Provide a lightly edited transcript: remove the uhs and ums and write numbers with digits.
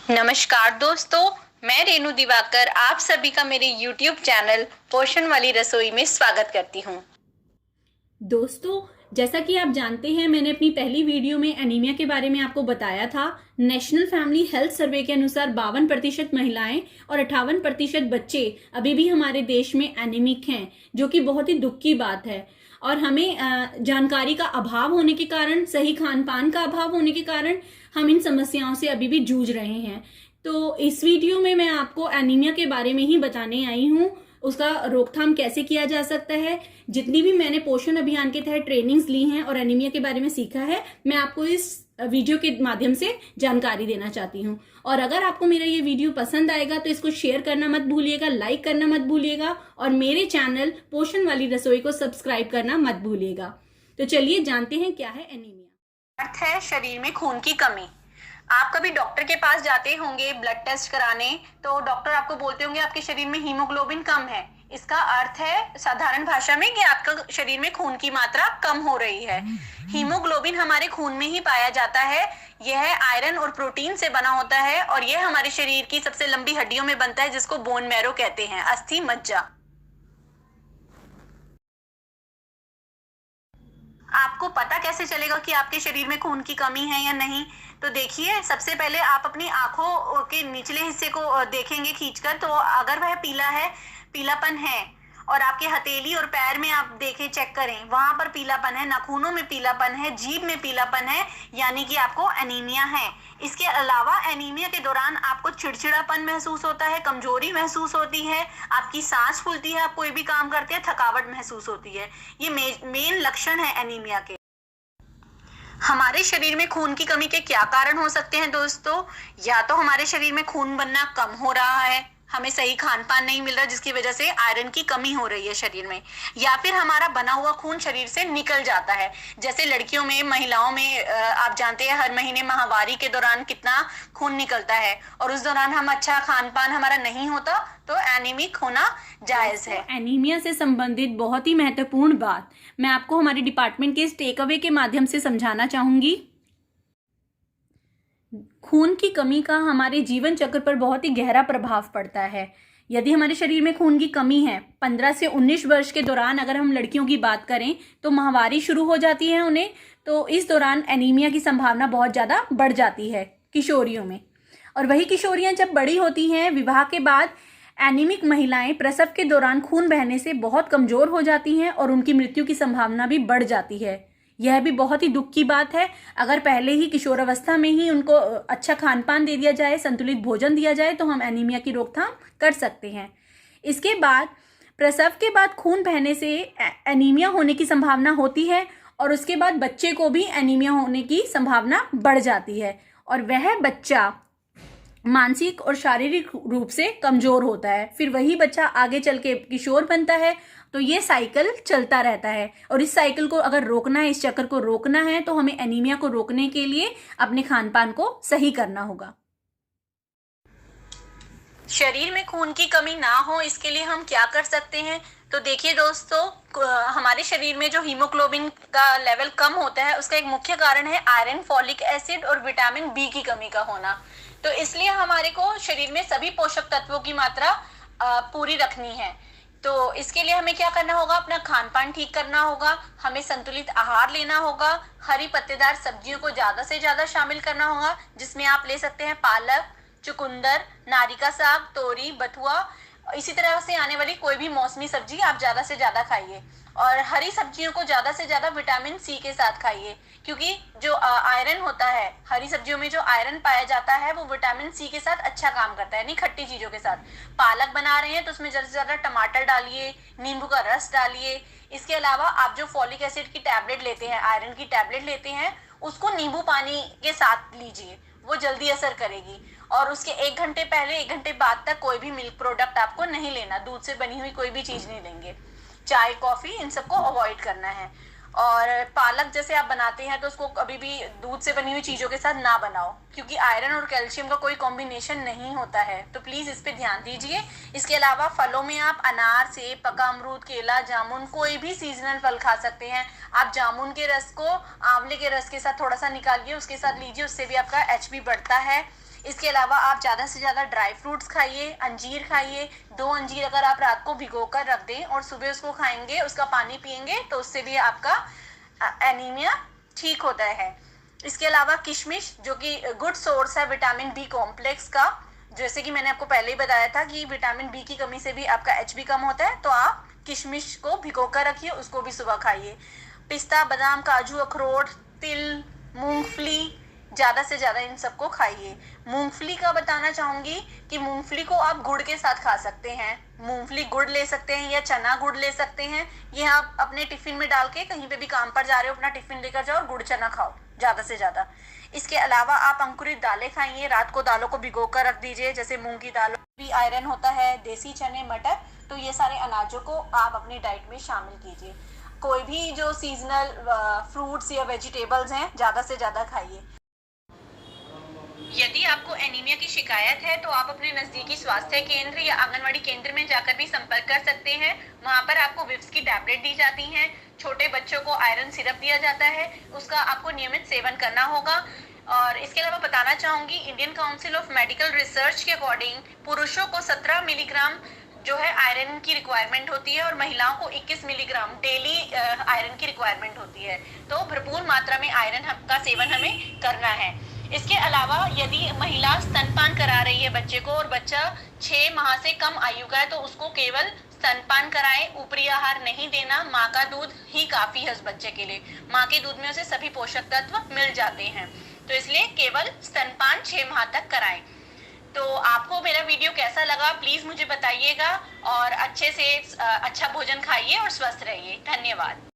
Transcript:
नमस्कार दोस्तों, मैं रेणु दिवाकर आप सभी का मेरे YouTube चैनल पोषण वाली रसोई में स्वागत करती हूँ। दोस्तों, जैसा कि आप जानते हैं, मैंने अपनी पहली वीडियो में एनीमिया के बारे में आपको बताया था। नेशनल फैमिली हेल्थ सर्वे के अनुसार 52% महिलाएं और 58% बच्चे अभी भी हमारे देश में एनीमिक हैं, जो कि बहुत ही दुख की बात है। और हमें जानकारी का अभाव होने के कारण, सही खान पान का अभाव होने के कारण हम इन समस्याओं से अभी भी जूझ रहे हैं। तो इस वीडियो में मैं आपको एनीमिया के बारे में ही बताने आई हूँ, उसका रोकथाम कैसे किया जा सकता है। जितनी भी मैंने पोषण अभियान के तहत ट्रेनिंग्स ली हैं और एनीमिया के बारे में सीखा है, मैं आपको इस वीडियो के माध्यम से जानकारी देना चाहती हूँ। और अगर आपको मेरा ये वीडियो पसंद आएगा तो इसको शेयर करना मत भूलिएगा, लाइक करना मत भूलिएगा और मेरे चैनल पोषण वाली रसोई को सब्सक्राइब करना मत भूलिएगा। तो चलिए जानते हैं क्या है एनीमिया। अर्थ है शरीर में खून की कमी। आप कभी डॉक्टर के पास जाते होंगे ब्लड टेस्ट कराने, तो डॉक्टर आपको बोलते होंगे आपके शरीर में हीमोग्लोबिन कम है। इसका अर्थ है साधारण भाषा में कि आपका शरीर में खून की मात्रा कम हो रही है। हीमोग्लोबिन हमारे खून में ही पाया जाता है। यह आयरन और प्रोटीन से बना होता है और यह हमारे शरीर की सबसे लंबी हड्डियों में बनता है, जिसको बोन मैरो कहते हैं, अस्थि मज्जा। आपको पता कैसे चलेगा कि आपके शरीर में खून की कमी है या नहीं? तो देखिए, सबसे पहले आप अपनी आंखों के निचले हिस्से को देखेंगे खींचकर, तो अगर वह पीला है, पीलापन है, और आपके हथेली और पैर में आप देखें, चेक करें, वहां पर पीलापन है, नाखूनों में पीलापन है, जीभ में पीलापन है, यानी कि आपको एनीमिया है। इसके अलावा एनीमिया के दौरान आपको चिड़चिड़ापन महसूस होता है, कमजोरी महसूस होती है, आपकी सांस फूलती है, आप कोई भी काम करते हैं थकावट महसूस होती है। ये मेन लक्षण है एनीमिया के। हमारे शरीर में खून की कमी के क्या कारण हो सकते हैं दोस्तों? या तो हमारे शरीर में खून बनना कम हो रहा है, हमें सही खान पान नहीं मिल रहा, जिसकी वजह से आयरन की कमी हो रही है शरीर में, या फिर हमारा बना हुआ खून शरीर से निकल जाता है। जैसे लड़कियों में, महिलाओं में आप जानते हैं हर महीने माहवारी के दौरान कितना खून निकलता है, और उस दौरान हम अच्छा खान पान हमारा नहीं होता, तो एनीमिक होना जायज है। एनीमिया से संबंधित बहुत ही महत्वपूर्ण बात मैं आपको हमारे डिपार्टमेंट के इस टेक अवे के माध्यम से समझाना चाहूंगी। खून की कमी का हमारे जीवन चक्र पर बहुत ही गहरा प्रभाव पड़ता है। यदि हमारे शरीर में खून की कमी है, 15 से 19 वर्ष के दौरान अगर हम लड़कियों की बात करें तो माहवारी शुरू हो जाती है उन्हें, तो इस दौरान एनीमिया की संभावना बहुत ज़्यादा बढ़ जाती है किशोरियों में। और वही किशोरियां जब बड़ी होती हैं, विवाह के बाद एनीमिक महिलाएं प्रसव के दौरान खून बहने से बहुत कमज़ोर हो जाती हैं और उनकी मृत्यु की संभावना भी बढ़ जाती है। यह भी बहुत ही दुख की बात है। अगर पहले ही किशोरावस्था में ही उनको अच्छा खान पान दे दिया जाए, संतुलित भोजन दिया जाए, तो हम एनीमिया की रोकथाम कर सकते हैं। इसके बाद प्रसव के बाद खून बहने से एनीमिया होने की संभावना होती है और उसके बाद बच्चे को भी एनीमिया होने की संभावना बढ़ जाती है और वह बच्चा मानसिक और शारीरिक रूप से कमजोर होता है। फिर वही बच्चा आगे चल के किशोर बनता है। तो ये साइकिल चलता रहता है और इस साइकिल को अगर रोकना है, इस चक्कर को रोकना है, तो हमें एनीमिया को रोकने के लिए अपने खान पान को सही करना होगा। शरीर में खून की कमी ना हो, इसके लिए हम क्या कर सकते हैं? तो देखिए दोस्तों, हमारे शरीर में जो हीमोग्लोबिन का लेवल कम होता है, उसका एक मुख्य कारण है आयरन, फॉलिक एसिड और विटामिन बी की कमी का होना। तो इसलिए हमारे को शरीर में सभी पोषक तत्वों की मात्रा पूरी रखनी है। तो इसके लिए हमें क्या करना होगा? अपना खान पान ठीक करना होगा, हमें संतुलित आहार लेना होगा, हरी पत्तेदार सब्जियों को ज्यादा से ज्यादा शामिल करना होगा, जिसमें आप ले सकते हैं पालक, चुकंदर, नारी का साग, तोरी, बथुआ, इसी तरह से आने वाली कोई भी मौसमी सब्जी आप ज्यादा से ज्यादा खाइए। और हरी सब्जियों को ज्यादा से ज्यादा विटामिन सी के साथ खाइए, क्योंकि जो आयरन होता है, हरी सब्जियों में जो आयरन पाया जाता है, वो विटामिन सी के साथ अच्छा काम करता है, नहीं खट्टी चीजों के साथ। पालक बना रहे हैं तो उसमें ज्यादा से ज्यादा टमाटर डालिए, नींबू का रस डालिए। इसके अलावा आप जो फॉलिक एसिड की टैबलेट लेते हैं, आयरन की टैबलेट लेते हैं, उसको नींबू पानी के साथ लीजिए, वो जल्दी असर करेगी। और उसके 1 घंटे पहले, 1 घंटे बाद तक कोई भी मिल्क प्रोडक्ट आपको नहीं लेना, दूध से बनी हुई कोई भी चीज नहीं लेंगे। चाय, कॉफी, इन सबको अवॉइड करना है। और पालक जैसे आप बनाते हैं तो उसको कभी भी दूध से बनी हुई चीजों के साथ ना बनाओ, क्योंकि आयरन और कैल्शियम का कोई कॉम्बिनेशन नहीं होता है। तो प्लीज इस पे ध्यान दीजिए। इसके अलावा फलों में आप अनार, सेब, पका अमरूद, केला, जामुन, कोई भी सीजनल फल खा सकते हैं। आप जामुन के रस को आंवले के रस के साथ थोड़ा सा निकालिए, उसके साथ लीजिए, उससे भी आपका एचबी बढ़ता है। इसके अलावा आप ज़्यादा से ज़्यादा ड्राई फ्रूट्स खाइए, अंजीर खाइए। 2 अंजीर अगर आप रात को भिगो कर रख दें और सुबह उसको खाएंगे, उसका पानी पिएंगे, तो उससे भी आपका एनीमिया ठीक होता है। इसके अलावा किशमिश, जो कि गुड सोर्स है विटामिन बी कॉम्प्लेक्स का, जैसे कि मैंने आपको पहले ही बताया था कि विटामिन बी की कमी से भी आपका एचबी कम होता है, तो आप किशमिश को भिगो कर रखिए, उसको भी सुबह खाइए। पिस्ता, बादाम, काजू, अखरोट, तिल, मूंगफली, ज़्यादा से ज़्यादा इन सबको खाइए। मूंगफली का बताना चाहूँगी कि मूंगफली को आप गुड़ के साथ खा सकते हैं। मूंगफली गुड़ ले सकते हैं या चना गुड़ ले सकते हैं। ये आप अपने टिफ़िन में डाल के कहीं पे भी काम पर जा रहे हो, अपना टिफ़िन लेकर जाओ और गुड़ चना खाओ ज़्यादा से ज़्यादा। इसके अलावा आप अंकुरित दालें खाइए, रात को दालों को भिगो कर रख दीजिए, जैसे मूंग की दालों भी आयरन होता है, देसी चने, मटर, तो ये सारे अनाजों को आप अपनी डाइट में शामिल कीजिए। कोई भी जो सीजनल फ्रूट्स या वेजिटेबल्स हैं, ज़्यादा से ज़्यादा खाइए। यदि आपको एनीमिया की शिकायत है तो आप अपने नज़दीकी स्वास्थ्य केंद्र या आंगनवाड़ी केंद्र में जाकर भी संपर्क कर सकते हैं। वहाँ पर आपको विप्स की टैबलेट दी जाती हैं, छोटे बच्चों को आयरन सिरप दिया जाता है, उसका आपको नियमित सेवन करना होगा। और इसके अलावा बताना चाहूँगी, Indian council of medical research के अकॉर्डिंग पुरुषों को 17 मिलीग्राम जो है आयरन की रिक्वायरमेंट होती है और महिलाओं को 21 मिलीग्राम डेली आयरन की रिक्वायरमेंट होती है। तो भरपूर मात्रा में आयरन का सेवन हमें करना है। इसके अलावा यदि महिला स्तनपान करा रही है बच्चे को और बच्चा 6 माह से कम आयु का है, तो उसको केवल स्तनपान कराएं, ऊपरी आहार नहीं देना। माँ का दूध ही काफ़ी है उस बच्चे के लिए, माँ के दूध में उसे सभी पोषक तत्व मिल जाते हैं, तो इसलिए केवल स्तनपान 6 माह तक कराएं। तो आपको मेरा वीडियो कैसा लगा प्लीज़ मुझे बताइएगा और अच्छे से अच्छा भोजन खाइए और स्वस्थ रहिए। धन्यवाद।